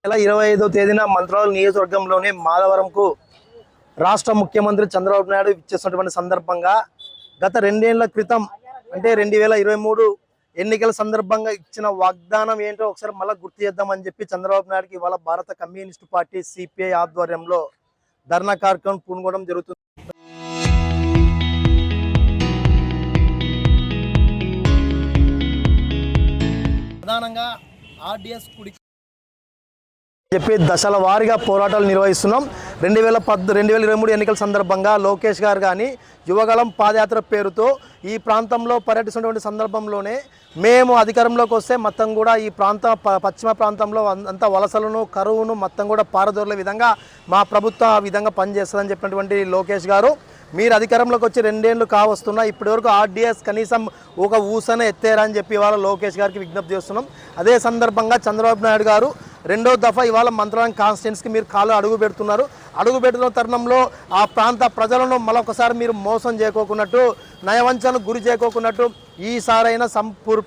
నెల 25వ తేదీన మంత్రాలయం నియోజకవర్గంలోని మాధవరంకు రాష్ట్ర ముఖ్యమంత్రి చంద్రబాబు నాయుడు ఇచ్చేసినటువంటి సందర్భంగా గత 2 ఏళ్ల క్రితం అంటే 2023 ఎన్నికల సందర్భంగా ఇచ్చిన వాగ్దానం ఏంటో ఒకసారి మళ్ళీ గుర్తు చేద్దామని చెప్పి చంద్రబాబు నాయుడుకి ఇవాళ భారత కమ్యూనిస్టు పార్టీ సిపిఐ ఆధ్వర్యంలో ధర్నా కార్యక్రమం పూనుకోవడం జరుగుతుంది. ప్రధానంగా ఆర్డిఎస్ కుడి చెప్పి దశల వారీగా పోరాటాలు నిర్వహిస్తున్నాం. 2023 ఎన్నికల సందర్భంగా లోకేష్ గారు కానీ యువగళం పాదయాత్ర పేరుతో ఈ ప్రాంతంలో పర్యటిస్తున్నటువంటి సందర్భంలోనే మేము అధికారంలోకి వస్తే మొత్తం కూడా ఈ పశ్చిమ ప్రాంతంలో అంతా వలసలను కరువును మొత్తం కూడా పారదోర్లే విధంగా మా ప్రభుత్వం ఆ విధంగా పనిచేస్తుందని చెప్పినటువంటి లోకేష్ గారు మీరు అధికారంలోకి వచ్చి 2 ఏళ్ళు కావస్తున్నా ఇప్పటివరకు ఆర్డిఎస్ కనీసం ఒక ఊసనే ఎత్తేరని చెప్పి ఇవాళ లోకేష్ గారికి విజ్ఞప్తి చేస్తున్నాం. అదే సందర్భంగా చంద్రబాబు నాయుడు గారు 2వ దఫా ఇవాళ మంత్రాలయం కాన్స్టిట్యున్సీకి మీరు కాలు అడుగు పెడుతున్నారు. అడుగు పెడుతున్న తరుణంలో ఆ ప్రాంత ప్రజలను మరొకసారి మీరు మోసం చేయకోకున్నట్టు, నయవంచనకు గురి చేయకోకున్నట్టు ఈసారైనా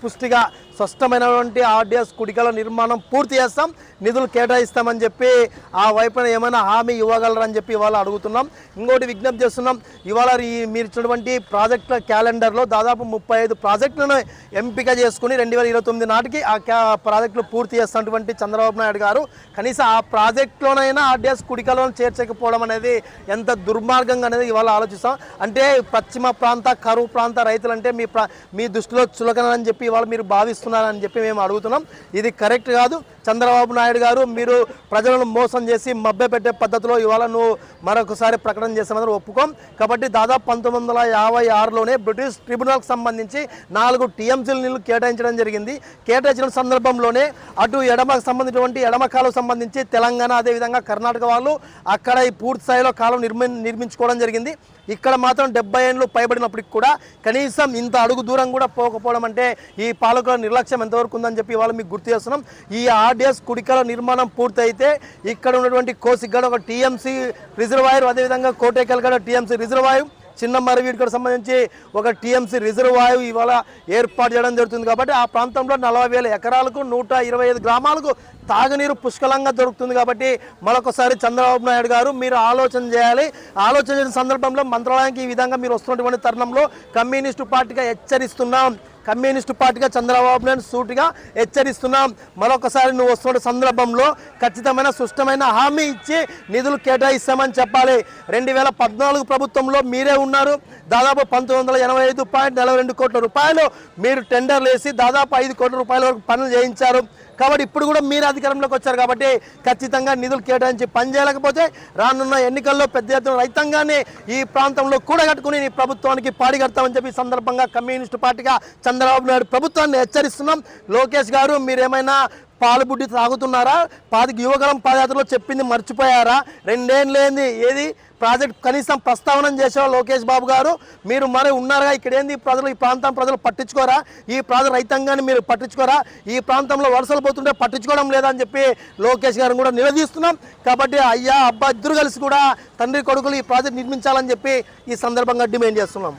పుష్టిగా స్పష్టమైనటువంటి ఆర్డిఎస్ కుడికల నిర్మాణం పూర్తి చేస్తాం, నిధులు కేటాయిస్తామని చెప్పి ఆ వైపున ఏమైనా హామీ ఇవ్వగలరని చెప్పి ఇవాళ అడుగుతున్నాం. ఇంకోటి విజ్ఞప్తి చేస్తున్నాం, ఇవాళ మీరు ఇచ్చినటువంటి ప్రాజెక్టుల క్యాలెండర్లో దాదాపు 35 ప్రాజెక్టులను ఎంపిక చేసుకుని 2029 నాటికి ఆ ప్రాజెక్టులు పూర్తి చేస్తున్నటువంటి చంద్రబాబు నాయుడు గారు కనీసం ఆ ప్రాజెక్టులోనైనా ఆర్డిఎస్ కుడికలను చేర్చకపోవడం అనేది ఎంత దుర్మార్గంగా అనేది ఇవాళ ఆలోచిస్తాం. అంటే పశ్చిమ ప్రాంత కరువు ప్రాంత రైతులంటే మీ దృష్టిలో చులకనని చెప్పి ఇవాళ మీరు భావిస్తున్నారని చెప్పి మేము అడుగుతున్నాం. ఇది కరెక్ట్ కాదు. చంద్రబాబు నాయుడు గారు మీరు ప్రజలను మోసం చేసి మభ్యపెట్టే పద్ధతిలో ఇవాళ నువ్వు మరొకసారి ప్రకటన చేస్తామని ఒప్పుకోం. కాబట్టి దాదాపు 1956లోనే బ్రిటిష్ ట్రిబ్యునల్కి సంబంధించి 4 టీఎంసీల నీళ్లు కేటాయించడం జరిగింది. కేటాయించిన సందర్భంలోనే అటు ఎడమకు సంబంధించినటువంటి ఎడమ కాలువకు సంబంధించి తెలంగాణ అదేవిధంగా కర్ణాటక వాళ్ళు అక్కడ ఈ పూర్తి స్థాయిలో కాలువ నిర్మించుకోవడం జరిగింది. ఇక్కడ మాత్రం 70 ఏళ్ళు పైబడినప్పటికి కూడా కనీసం ఇంత అడుగు దూరం కూడా పోకపోవడం అంటే ఈ పాలకుల నిర్లక్ష్యం ఎంతవరకు ఉందని చెప్పి ఇవాళ మీకు గుర్తు చేస్తున్నాం. ఈ ఆర్డిఎస్ కుడికల నిర్మాణం పూర్తయితే ఇక్కడ ఉన్నటువంటి కోసిగడ ఒక టీఎంసీ రిజర్వాయర్, అదేవిధంగా కోటేకల్గడ టీఎంసీ రిజర్వాయర్, చిన్న మరవీడికి సంబంధించి ఒక టీఎంసీ రిజర్వాయర్ ఇవాళ ఏర్పాటు చేయడం జరుగుతుంది. కాబట్టి ఆ ప్రాంతంలో 40,000 ఎకరాలకు 125 గ్రామాలకు తాగునీరు పుష్కలంగా దొరుకుతుంది. కాబట్టి మరొకసారి చంద్రబాబు నాయుడు గారు మీరు ఆలోచన చేయాలి. ఆలోచన చేసిన సందర్భంలో మంత్రాలయానికి ఈ విధంగా మీరు వస్తున్నటువంటి తరుణంలో కమ్యూనిస్టు పార్టీగా హెచ్చరిస్తున్నాం. కమ్యూనిస్టు పార్టీగా చంద్రబాబు నాయుడు సూటిగా హెచ్చరిస్తున్నాం. మరొకసారి నువ్వు వస్తున్న సందర్భంలో ఖచ్చితమైన స్పష్టమైన హామీ ఇచ్చి నిధులు కేటాయిస్తామని చెప్పాలి. 2014 ప్రభుత్వంలో మీరే ఉన్నారు. దాదాపు 1985.42 కోట్ల రూపాయలు మీరు టెండర్లు వేసి దాదాపు 5 కోట్ల రూపాయల వరకు పనులు చేయించారు. కాబట్టి ఇప్పుడు కూడా మీరు అధికారంలోకి వచ్చారు కాబట్టి ఖచ్చితంగా నిధులు కేటాయించి పని చేయలేకపోతే రానున్న ఎన్నికల్లో పెద్ద ఎత్తున రైతాంగాన్ని ఈ ప్రాంతంలో కూడగట్టుకుని ఈ ప్రభుత్వానికి పాడిగడతామని చెప్పి సందర్భంగా కమ్యూనిస్టు పార్టీగా చంద్రబాబు నాయుడు ప్రభుత్వాన్ని హెచ్చరిస్తున్నాం. లోకేష్ గారు మీరేమైనా పాలు బుడ్డి తాగుతున్నారా? యువగలం పాదయాత్రలో చెప్పింది మర్చిపోయారా? 2 ఏళ్ళు లేని ఏది ప్రాజెక్ట్ కనీసం ప్రస్తావన చేసేవా లోకేష్ బాబు గారు? మీరు మరి ఉన్నారుగా ఇక్కడ ఏంది ప్రజలు ఈ ప్రాంతం ప్రజలు పట్టించుకోరా? ఈ రైతాంగాన్ని మీరు పట్టించుకోరా? ఈ ప్రాంతంలో వలసలు పోతుంటే పట్టించుకోవడం లేదని చెప్పి లోకేష్ గారిని కూడా నిలదీస్తున్నాం. కాబట్టి అయ్యా అబ్బా ఇద్దరు కలిసి కూడా తండ్రి కొడుకులు ఈ ప్రాజెక్ట్ నిర్మించాలని చెప్పి ఈ సందర్భంగా డిమాండ్ చేస్తున్నాం.